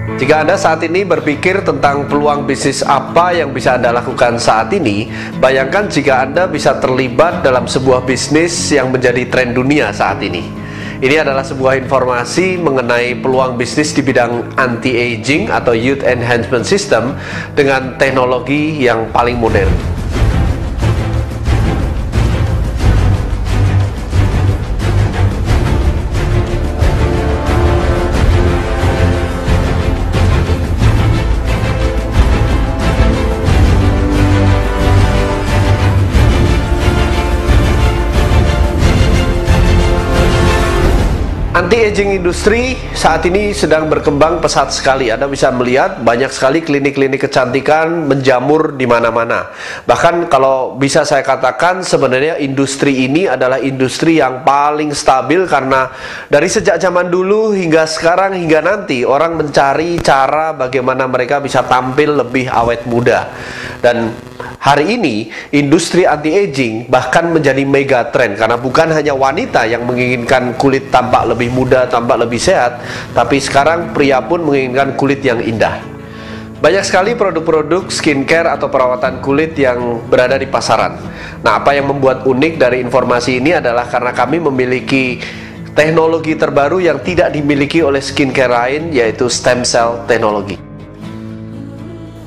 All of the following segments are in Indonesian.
Jika Anda saat ini berpikir tentang peluang bisnis apa yang bisa Anda lakukan saat ini, bayangkan jika Anda bisa terlibat dalam sebuah bisnis yang menjadi tren dunia saat ini. Ini adalah sebuah informasi mengenai peluang bisnis di bidang anti-aging atau youth enhancement system dengan teknologi yang paling modern. Anti-aging industri saat ini sedang berkembang pesat sekali. Anda bisa melihat banyak sekali klinik-klinik kecantikan menjamur di mana-mana. Bahkan kalau bisa saya katakan sebenarnya industri ini adalah industri yang paling stabil karena dari sejak zaman dulu hingga sekarang hingga nanti orang mencari cara bagaimana mereka bisa tampil lebih awet muda. Dan hari ini industri anti-aging bahkan menjadi mega trend karena bukan hanya wanita yang menginginkan kulit tampak lebih muda, tampak lebih sehat, tapi sekarang pria pun menginginkan kulit yang indah. Banyak sekali produk-produk skincare atau perawatan kulit yang berada di pasaran. Nah, apa yang membuat unik dari informasi ini adalah karena kami memiliki teknologi terbaru yang tidak dimiliki oleh skincare lain, yaitu stem cell teknologi.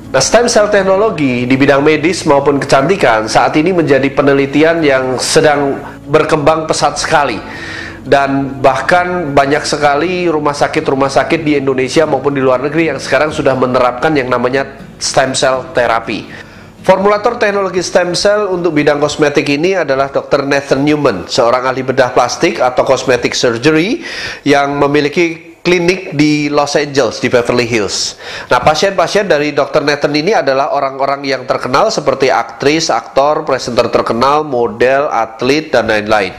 Nah, stem cell teknologi di bidang medis maupun kecantikan saat ini menjadi penelitian yang sedang berkembang pesat sekali. Dan bahkan banyak sekali rumah sakit di Indonesia maupun di luar negeri yang sekarang sudah menerapkan yang namanya stem cell therapy. Formulator teknologi stem cell untuk bidang kosmetik ini adalah Dr. Nathan Newman, seorang ahli bedah plastik atau cosmetic surgery yang memiliki klinik di Los Angeles, di Beverly Hills. Nah, pasien-pasien dari Dr. Nathan ini adalah orang-orang yang terkenal seperti aktris, aktor, presenter terkenal, model, atlet, dan lain-lain.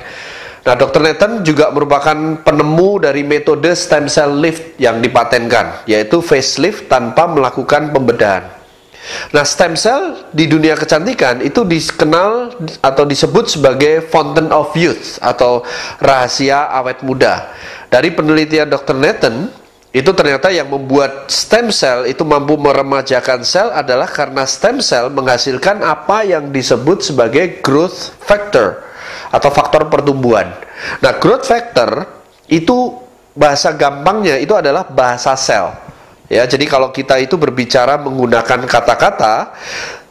Nah, Dr. Nathan juga merupakan penemu dari metode stem cell lift yang dipatenkan, yaitu facelift tanpa melakukan pembedahan. Nah, stem cell di dunia kecantikan itu dikenal atau disebut sebagai fountain of youth atau rahasia awet muda. Dari penelitian Dr. Nathan, itu ternyata yang membuat stem cell itu mampu meremajakan sel adalah karena stem cell menghasilkan apa yang disebut sebagai growth factor atau faktor pertumbuhan. Nah, growth factor itu bahasa gampangnya itu adalah bahasa sel. Ya, jadi kalau kita itu berbicara menggunakan kata-kata,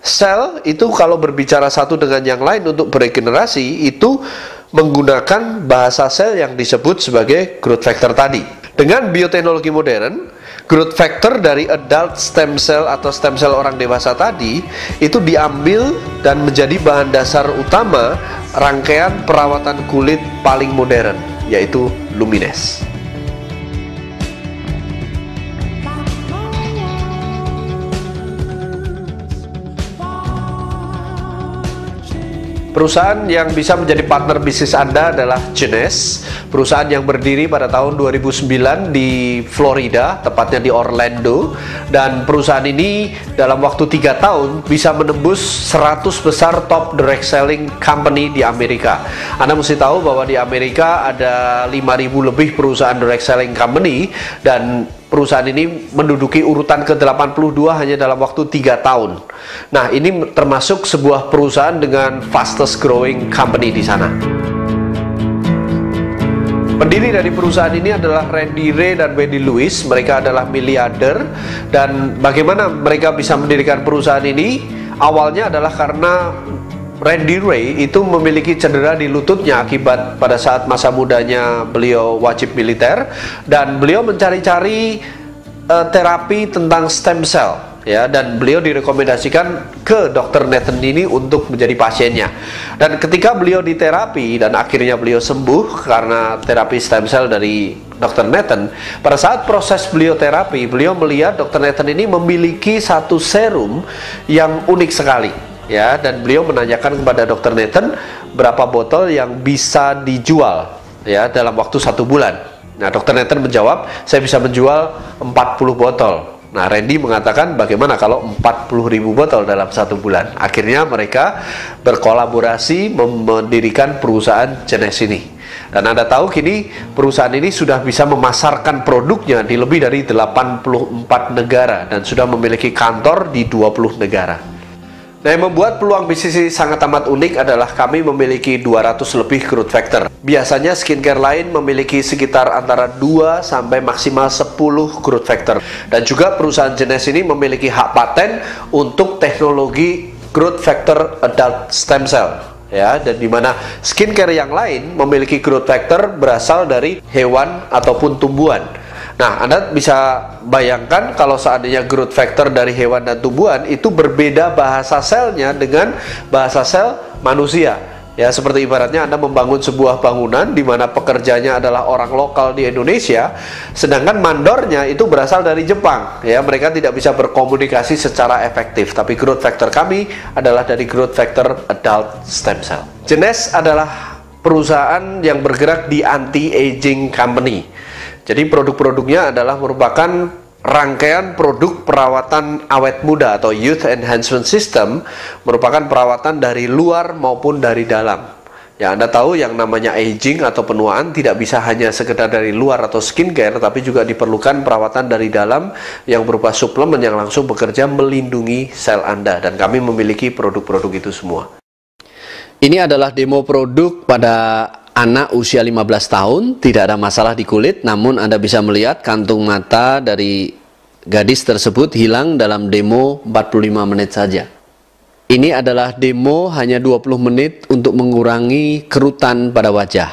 sel itu kalau berbicara satu dengan yang lain untuk beregenerasi itu menggunakan bahasa sel yang disebut sebagai growth factor tadi. Dengan bioteknologi modern, growth factor dari adult stem cell atau stem cell orang dewasa tadi itu diambil dan menjadi bahan dasar utama rangkaian perawatan kulit paling modern, yaitu Luminess. Perusahaan yang bisa menjadi partner bisnis Anda adalah Genes, perusahaan yang berdiri pada tahun 2009 di Florida, tepatnya di Orlando. Dan perusahaan ini dalam waktu 3 tahun bisa menembus 100 besar top direct selling company di Amerika. Anda mesti tahu bahwa di Amerika ada 5.000 lebih perusahaan direct selling company, dan perusahaan ini menduduki urutan ke-82 hanya dalam waktu 3 tahun. Nah, ini termasuk sebuah perusahaan dengan fastest growing company di sana. Pendiri dari perusahaan ini adalah Randy Ray dan Wendy Lewis. Mereka adalah miliarder. Dan bagaimana mereka bisa mendirikan perusahaan ini? Awalnya adalah karena Randy Ray itu memiliki cedera di lututnya akibat pada saat masa mudanya beliau wajib militer, dan beliau mencari-cari terapi tentang stem cell, ya, dan beliau direkomendasikan ke Dr. Nathan ini untuk menjadi pasiennya. Dan ketika beliau diterapi dan akhirnya beliau sembuh karena terapi stem cell dari Dr. Nathan, pada saat proses beliau terapi, beliau melihat Dr. Nathan ini memiliki satu serum yang unik sekali. Ya, dan beliau menanyakan kepada Dr. Nathan berapa botol yang bisa dijual, ya, dalam waktu 1 bulan. Nah, Dr. Nathan menjawab, saya bisa menjual 40 botol. Nah, Randy mengatakan bagaimana kalau 40.000 botol dalam 1 bulan. Akhirnya mereka berkolaborasi mendirikan perusahaan Genes ini. Dan Anda tahu kini perusahaan ini sudah bisa memasarkan produknya di lebih dari 84 negara dan sudah memiliki kantor di 20 negara. Nah, yang membuat peluang bisnis ini sangat amat unik adalah kami memiliki 200 lebih growth factor. Biasanya skincare lain memiliki sekitar antara 2 sampai maksimal 10 growth factor. Dan juga perusahaan Genesh ini memiliki hak paten untuk teknologi growth factor adult stem cell. Ya, dan dimana skincare yang lain memiliki growth factor berasal dari hewan ataupun tumbuhan. Nah, Anda bisa bayangkan kalau seandainya growth factor dari hewan dan tumbuhan itu berbeda bahasa selnya dengan bahasa sel manusia. Ya, seperti ibaratnya Anda membangun sebuah bangunan di mana pekerjanya adalah orang lokal di Indonesia, sedangkan mandornya itu berasal dari Jepang. Ya, mereka tidak bisa berkomunikasi secara efektif. Tapi growth factor kami adalah dari growth factor adult stem cell. Genesh adalah perusahaan yang bergerak di anti-aging company. Jadi produk-produknya adalah merupakan rangkaian produk perawatan awet muda atau Youth Enhancement System, merupakan perawatan dari luar maupun dari dalam. Ya, Anda tahu yang namanya aging atau penuaan tidak bisa hanya sekedar dari luar atau skincare, tapi juga diperlukan perawatan dari dalam yang berupa suplemen yang langsung bekerja melindungi sel Anda, dan kami memiliki produk-produk itu semua. Ini adalah demo produk pada anak usia 15 tahun, tidak ada masalah di kulit, namun Anda bisa melihat kantung mata dari gadis tersebut hilang dalam demo 45 menit saja. Ini adalah demo hanya 20 menit untuk mengurangi kerutan pada wajah.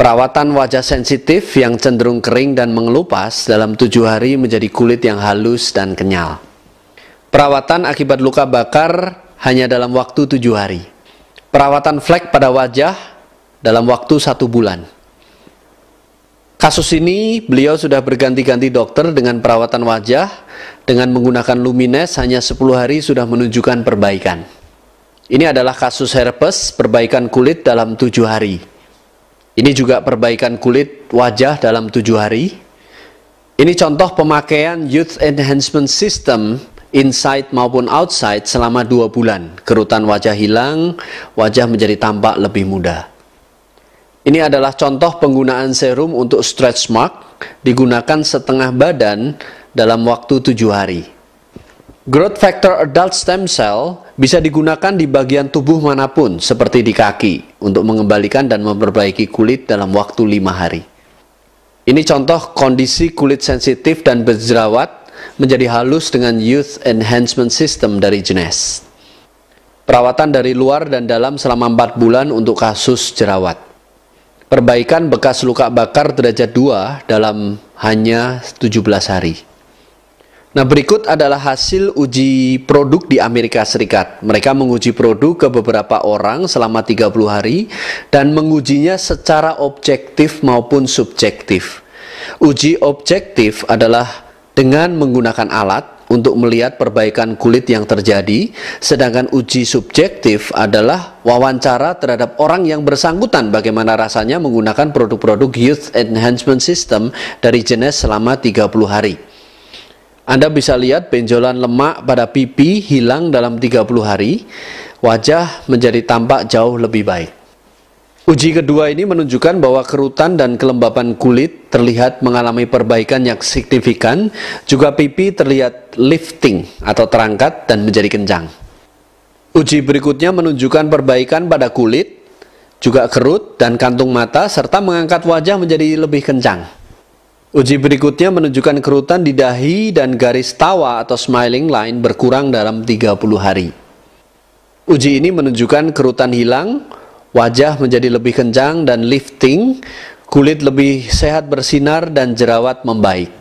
Perawatan wajah sensitif yang cenderung kering dan mengelupas dalam 7 hari menjadi kulit yang halus dan kenyal. Perawatan akibat luka bakar hanya dalam waktu 7 hari. Perawatan flek pada wajah dalam waktu 1 bulan. Kasus ini beliau sudah berganti-ganti dokter dengan perawatan wajah dengan menggunakan Lumines, hanya 10 hari sudah menunjukkan perbaikan. Ini adalah kasus herpes, perbaikan kulit dalam 7 hari. Ini juga perbaikan kulit wajah dalam 7 hari. Ini contoh pemakaian Youth Enhancement System inside maupun outside selama 2 bulan. Kerutan wajah hilang, wajah menjadi tampak lebih muda. Ini adalah contoh penggunaan serum untuk stretch mark, digunakan setengah badan dalam waktu 7 hari. Growth factor adult stem cell bisa digunakan di bagian tubuh manapun, seperti di kaki, untuk mengembalikan dan memperbaiki kulit dalam waktu 5 hari. Ini contoh kondisi kulit sensitif dan berjerawat menjadi halus dengan Youth Enhancement System dari Genesh. Perawatan dari luar dan dalam selama 4 bulan untuk kasus jerawat. Perbaikan bekas luka bakar derajat 2 dalam hanya 17 hari. Nah, berikut adalah hasil uji produk di Amerika Serikat. Mereka menguji produk ke beberapa orang selama 30 hari dan mengujinya secara objektif maupun subjektif. Uji objektif adalah dengan menggunakan alat untuk melihat perbaikan kulit yang terjadi, sedangkan uji subjektif adalah wawancara terhadap orang yang bersangkutan bagaimana rasanya menggunakan produk-produk Youth Enhancement System dari Genesh selama 30 hari. Anda bisa lihat benjolan lemak pada pipi hilang dalam 30 hari, wajah menjadi tampak jauh lebih baik. Uji kedua ini menunjukkan bahwa kerutan dan kelembapan kulit terlihat mengalami perbaikan yang signifikan, juga pipi terlihat lifting atau terangkat dan menjadi kencang. Uji berikutnya menunjukkan perbaikan pada kulit, juga kerut dan kantung mata, serta mengangkat wajah menjadi lebih kencang. Uji berikutnya menunjukkan kerutan di dahi dan garis tawa atau smiling line berkurang dalam 30 hari. Uji ini menunjukkan kerutan hilang, wajah menjadi lebih kencang dan lifting, kulit lebih sehat bersinar dan jerawat membaik.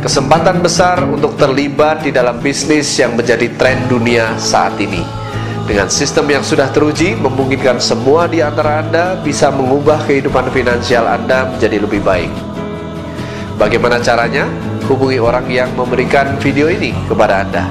Kesempatan besar untuk terlibat di dalam bisnis yang menjadi tren dunia saat ini. Dengan sistem yang sudah teruji, memungkinkan semua di antara Anda bisa mengubah kehidupan finansial Anda menjadi lebih baik. Bagaimana caranya? Hubungi orang yang memberikan video ini kepada Anda.